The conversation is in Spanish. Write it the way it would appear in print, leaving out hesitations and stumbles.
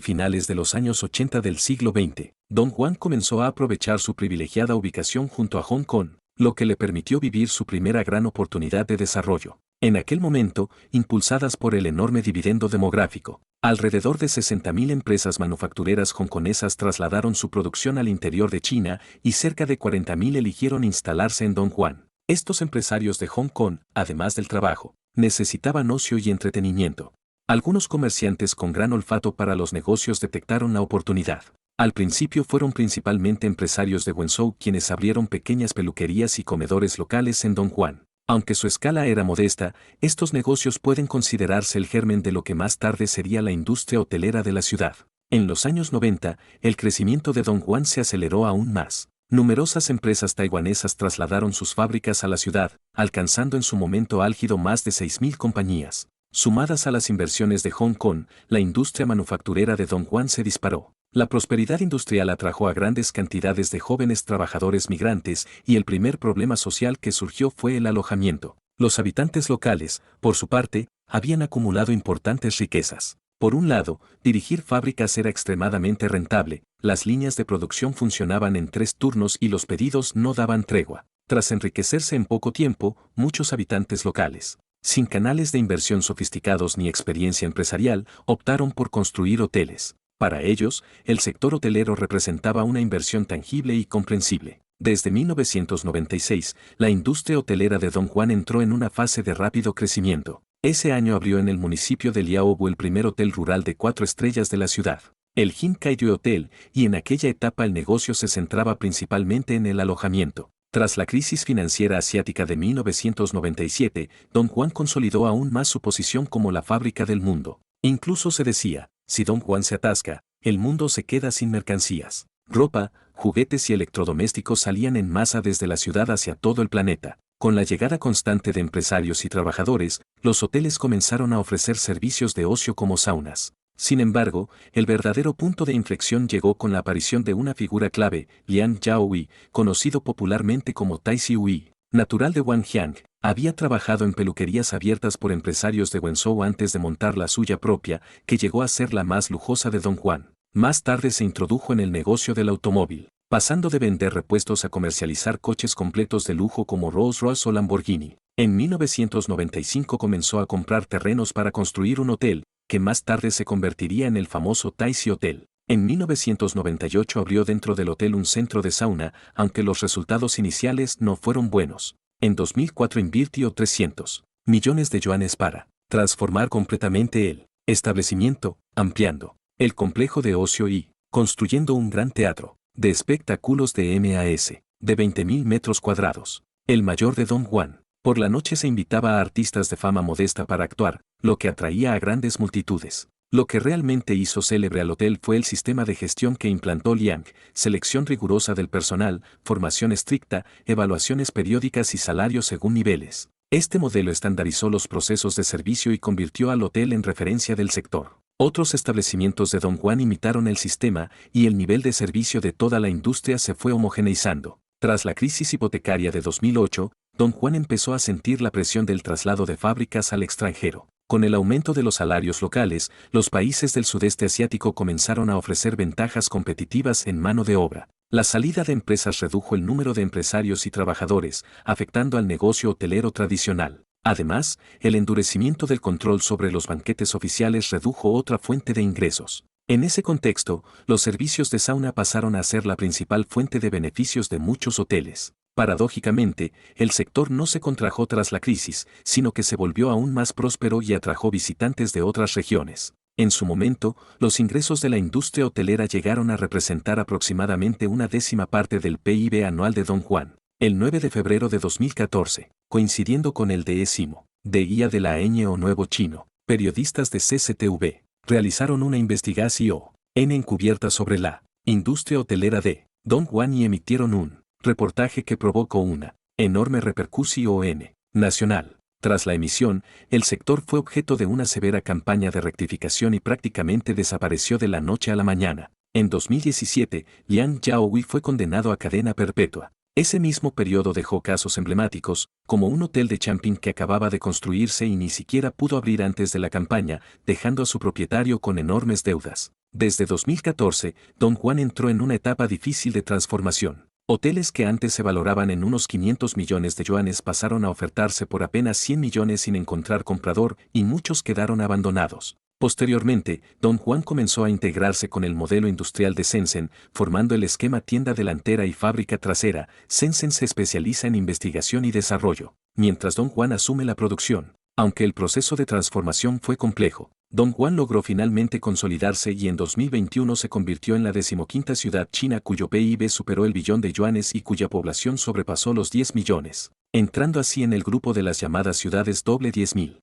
finales de los años 80 del siglo XX, Don Juan comenzó a aprovechar su privilegiada ubicación junto a Hong Kong, lo que le permitió vivir su primera gran oportunidad de desarrollo. En aquel momento, impulsadas por el enorme dividendo demográfico, alrededor de 60.000 empresas manufactureras hongkonesas trasladaron su producción al interior de China y cerca de 40.000 eligieron instalarse en Don Juan. Estos empresarios de Hong Kong, además del trabajo, necesitaban ocio y entretenimiento. Algunos comerciantes con gran olfato para los negocios detectaron la oportunidad. Al principio fueron principalmente empresarios de Wenzhou quienes abrieron pequeñas peluquerías y comedores locales en Don Juan. Aunque su escala era modesta, estos negocios pueden considerarse el germen de lo que más tarde sería la industria hotelera de la ciudad. En los años 90, el crecimiento de Don Juan se aceleró aún más. Numerosas empresas taiwanesas trasladaron sus fábricas a la ciudad, alcanzando en su momento álgido más de 6.000 compañías. Sumadas a las inversiones de Hong Kong, la industria manufacturera de Don Juan se disparó. La prosperidad industrial atrajo a grandes cantidades de jóvenes trabajadores migrantes y el primer problema social que surgió fue el alojamiento. Los habitantes locales, por su parte, habían acumulado importantes riquezas. Por un lado, dirigir fábricas era extremadamente rentable, las líneas de producción funcionaban en 3 turnos y los pedidos no daban tregua. Tras enriquecerse en poco tiempo, muchos habitantes locales, sin canales de inversión sofisticados ni experiencia empresarial, optaron por construir hoteles. Para ellos, el sector hotelero representaba una inversión tangible y comprensible. Desde 1996, la industria hotelera de Don Juan entró en una fase de rápido crecimiento. Ese año abrió en el municipio de Liaobo el primer hotel rural de 4 estrellas de la ciudad, el Hin Kaiyu Hotel, y en aquella etapa el negocio se centraba principalmente en el alojamiento. Tras la crisis financiera asiática de 1997, Don Juan consolidó aún más su posición como la fábrica del mundo. Incluso se decía, si Don Juan se atasca, el mundo se queda sin mercancías. Ropa, juguetes y electrodomésticos salían en masa desde la ciudad hacia todo el planeta. Con la llegada constante de empresarios y trabajadores, los hoteles comenzaron a ofrecer servicios de ocio como saunas. Sin embargo, el verdadero punto de inflexión llegó con la aparición de una figura clave, Liang Yaohui, conocido popularmente como Tai Sihui. Natural de Wanjiang, había trabajado en peluquerías abiertas por empresarios de Wenzhou antes de montar la suya propia, que llegó a ser la más lujosa de Don Juan. Más tarde se introdujo en el negocio del automóvil, pasando de vender repuestos a comercializar coches completos de lujo como Rolls-Royce o Lamborghini. En 1995 comenzó a comprar terrenos para construir un hotel, que más tarde se convertiría en el famoso Taixi Hotel. En 1998 abrió dentro del hotel un centro de sauna, aunque los resultados iniciales no fueron buenos. En 2004 invirtió 300 millones de yuanes para transformar completamente el establecimiento, ampliando el complejo de ocio y construyendo un gran teatro de espectáculos de MAS de 20.000 metros cuadrados, el mayor de Don Juan. Por la noche se invitaba a artistas de fama modesta para actuar, lo que atraía a grandes multitudes. Lo que realmente hizo célebre al hotel fue el sistema de gestión que implantó Liang, selección rigurosa del personal, formación estricta, evaluaciones periódicas y salarios según niveles. Este modelo estandarizó los procesos de servicio y convirtió al hotel en referencia del sector. Otros establecimientos de Don Juan imitaron el sistema y el nivel de servicio de toda la industria se fue homogeneizando. Tras la crisis hipotecaria de 2008, Don Juan empezó a sentir la presión del traslado de fábricas al extranjero. Con el aumento de los salarios locales, los países del sudeste asiático comenzaron a ofrecer ventajas competitivas en mano de obra. La salida de empresas redujo el número de empresarios y trabajadores, afectando al negocio hotelero tradicional. Además, el endurecimiento del control sobre los banquetes oficiales redujo otra fuente de ingresos. En ese contexto, los servicios de sauna pasaron a ser la principal fuente de beneficios de muchos hoteles. Paradójicamente, el sector no se contrajo tras la crisis, sino que se volvió aún más próspero y atrajo visitantes de otras regiones. En su momento, los ingresos de la industria hotelera llegaron a representar aproximadamente 1/10 parte del PIB anual de Don Juan. El 9 de febrero de 2014, coincidiendo con el 10º Día de la Año Nuevo Chino, periodistas de CCTV realizaron una investigación encubierta sobre la industria hotelera de Don Juan y emitieron un reportaje que provocó una enorme repercusión nacional. Tras la emisión, el sector fue objeto de una severa campaña de rectificación y prácticamente desapareció de la noche a la mañana. En 2017, Liang Yaohui fue condenado a cadena perpetua. Ese mismo periodo dejó casos emblemáticos, como un hotel de camping que acababa de construirse y ni siquiera pudo abrir antes de la campaña, dejando a su propietario con enormes deudas. Desde 2014, Don Juan entró en una etapa difícil de transformación. Hoteles que antes se valoraban en unos 500 millones de yuanes pasaron a ofertarse por apenas 100 millones sin encontrar comprador y muchos quedaron abandonados. Posteriormente, Don Juan comenzó a integrarse con el modelo industrial de Shenzhen, formando el esquema tienda delantera y fábrica trasera. Shenzhen se especializa en investigación y desarrollo, mientras Don Juan asume la producción. Aunque el proceso de transformación fue complejo, Don Juan logró finalmente consolidarse y en 2021 se convirtió en la 15ª ciudad china cuyo PIB superó el billón de yuanes y cuya población sobrepasó los 10 millones, entrando así en el grupo de las llamadas ciudades doble 10.000.